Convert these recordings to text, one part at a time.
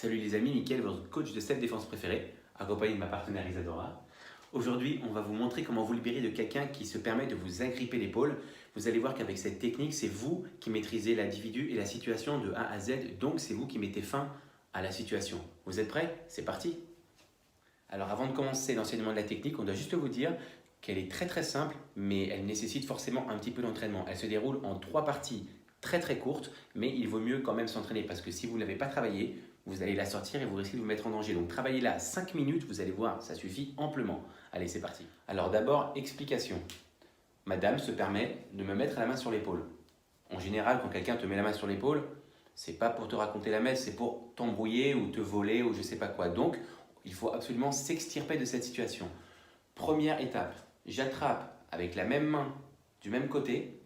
Salut les amis, Mickaël, votre coach de self-défense préféré, accompagné de ma partenaire Isadora. Aujourd'hui, on va vous montrer comment vous libérer de quelqu'un qui se permet de vous agripper l'épaule. Vous allez voir qu'avec cette technique, c'est vous qui maîtrisez l'individu et la situation de A à Z, donc c'est vous qui mettez fin à la situation. Vous êtes prêts? C'est parti! Alors avant de commencer l'enseignement de la technique, on doit juste vous dire qu'elle est très simple, mais elle nécessite forcément un petit peu d'entraînement. Elle se déroule en 3 parties très courtes, mais il vaut mieux quand même s'entraîner parce que si vous ne l'avez pas travaillé, vous allez la sortir et vous risquez de vous mettre en danger. Donc travaillez-la 5 minutes, vous allez voir, ça suffit amplement. Allez, c'est parti. Alors d'abord, explication. Madame se permet de me mettre la main sur l'épaule. En général, quand quelqu'un te met la main sur l'épaule, c'est pas pour te raconter la messe, c'est pour t'embrouiller ou te voler ou je sais pas quoi. Donc, il faut absolument s'extirper de cette situation. Première étape, j'attrape avec la même main du même côté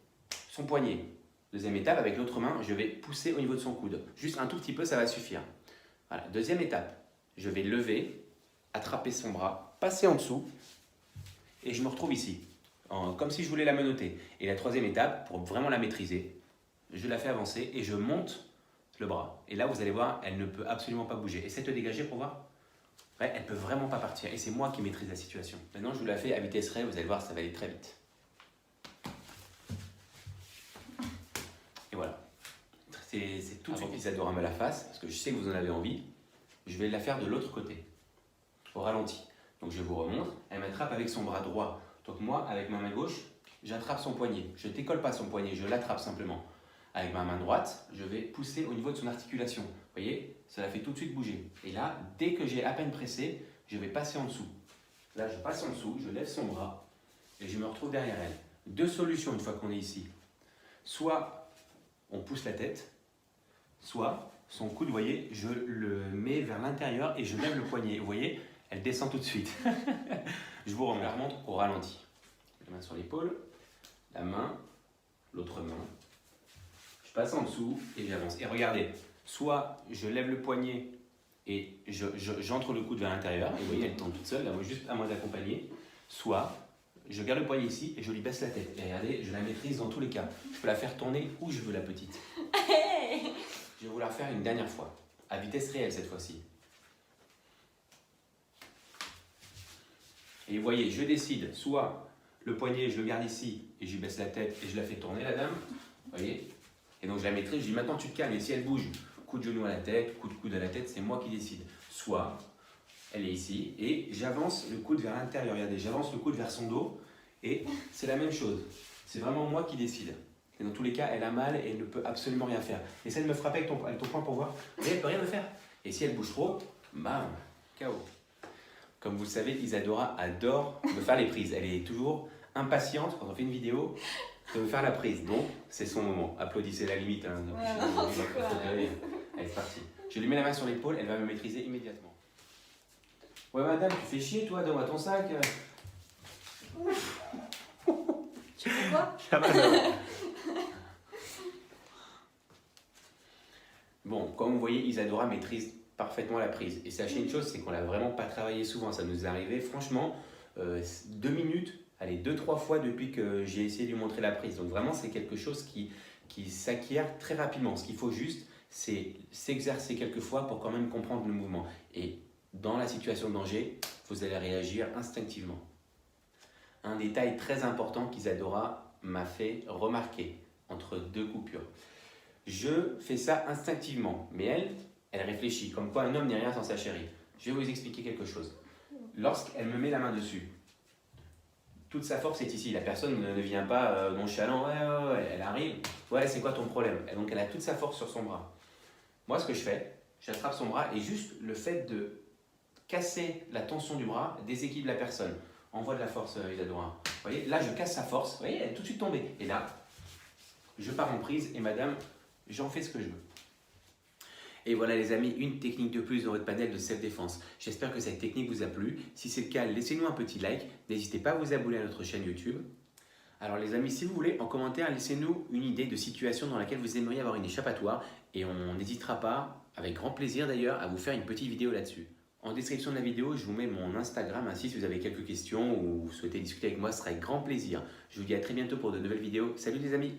son poignet. Deuxième étape, avec l'autre main, je vais pousser au niveau de son coude. Juste un tout petit peu, ça va suffire. Voilà. Deuxième étape, je vais lever, attraper son bras, passer en dessous et je me retrouve ici, comme si je voulais la menotter. Et la troisième étape, pour vraiment la maîtriser, je la fais avancer et je monte le bras. Et là, vous allez voir, elle ne peut absolument pas bouger. Essaie de te dégager pour voir. Ouais, elle ne peut vraiment pas partir et c'est moi qui maîtrise la situation. Maintenant, je vous la fais à vitesse réelle, vous allez voir, ça va aller très vite. Et voilà. C'est tout de suite Isadora me la fasse, parce que je sais que vous en avez envie. Je vais la faire de l'autre côté, au ralenti. Donc je vous remontre, elle m'attrape avec son bras droit. Donc moi, avec ma main gauche, j'attrape son poignet. Je ne décolle pas son poignet, je l'attrape simplement. Avec ma main droite, je vais pousser au niveau de son articulation. Vous voyez, ça la fait tout de suite bouger. Et là, dès que j'ai à peine pressé, je vais passer en dessous. Là, je passe en dessous, je lève son bras et je me retrouve derrière elle. Deux solutions une fois qu'on est ici. Soit on pousse la tête, soit son coude, vous voyez, je le mets vers l'intérieur et je lève le poignet. Vous voyez, elle descend tout de suite. Je vous remonte au ralenti. La main sur l'épaule, la main, l'autre main. Je passe en dessous et j'avance. Et regardez, soit je lève le poignet et j'entre le coude vers l'intérieur. Et vous voyez, elle tombe toute seule, là, juste à moi d'accompagner. Soit je garde le poignet ici et je lui baisse la tête. Et regardez, je la maîtrise dans tous les cas. Je peux la faire tourner où je veux, la petite. Je vais vous la refaire une dernière fois, à vitesse réelle cette fois-ci. Et vous voyez, je décide, soit le poignet, je le garde ici et je lui baisse la tête et je la fais tourner, la dame. Vous voyez? Et donc je la maîtrise, je dis maintenant tu te calmes et si elle bouge, coup de genou à la tête, coup de coude à la tête, c'est moi qui décide. Soit elle est ici et j'avance le coude vers l'intérieur, regardez, j'avance le coude vers son dos et c'est la même chose. C'est vraiment moi qui décide. Et dans tous les cas, elle a mal et elle ne peut absolument rien faire. Essaie de me frapper avec ton poing pour voir. Et elle ne peut rien me faire. Et si elle bouge trop, bam, KO. Comme vous le savez, Isadora adore me faire les prises. Elle est toujours impatiente quand on fait une vidéo de me faire la prise. Donc, c'est son moment. Applaudissez la limite. Hein. Allez, c'est parti. Je lui mets la main sur l'épaule, elle va me maîtriser immédiatement. Ouais, madame, tu fais chier, toi, donne-moi ton sac. Tu fais quoi? Bon, comme vous voyez, Isadora maîtrise parfaitement la prise. Et sachez une chose, c'est qu'on l'a vraiment pas travaillé souvent. Ça nous est arrivé, franchement, 2 minutes, allez, 2-3 fois depuis que j'ai essayé de lui montrer la prise. Donc vraiment, c'est quelque chose qui s'acquiert très rapidement. Ce qu'il faut juste, c'est s'exercer quelques fois pour quand même comprendre le mouvement. Et dans la situation de danger, vous allez réagir instinctivement. Un détail très important qu'Isadora m'a fait remarquer entre 2 coupures. Je fais ça instinctivement, mais elle réfléchit, comme quoi un homme n'est rien sans sa chérie. Je vais vous expliquer quelque chose. Lorsqu'elle me met la main dessus, toute sa force est ici. La personne ne vient pas nonchalant, ouais, elle arrive, ouais, c'est quoi ton problème? Et donc elle a toute sa force sur son bras. Moi, ce que je fais, j'attrape son bras et juste le fait de casser la tension du bras déséquilibre la personne. Envoie de la force, Isadora. Vous voyez, là, je casse sa force. Vous voyez, elle est tout de suite tombée. Et là, je pars en prise et madame, j'en fais ce que je veux. Et voilà les amis, une technique de plus dans votre panel de self-défense. J'espère que cette technique vous a plu. Si c'est le cas, laissez-nous un petit like. N'hésitez pas à vous abonner à notre chaîne YouTube. Alors les amis, si vous voulez, en commentaire, laissez-nous une idée de situation dans laquelle vous aimeriez avoir une échappatoire. Et on n'hésitera pas, avec grand plaisir d'ailleurs, à vous faire une petite vidéo là-dessus. En description de la vidéo, je vous mets mon Instagram. Ainsi, si vous avez quelques questions ou vous souhaitez discuter avec moi, ce sera avec grand plaisir. Je vous dis à très bientôt pour de nouvelles vidéos. Salut les amis!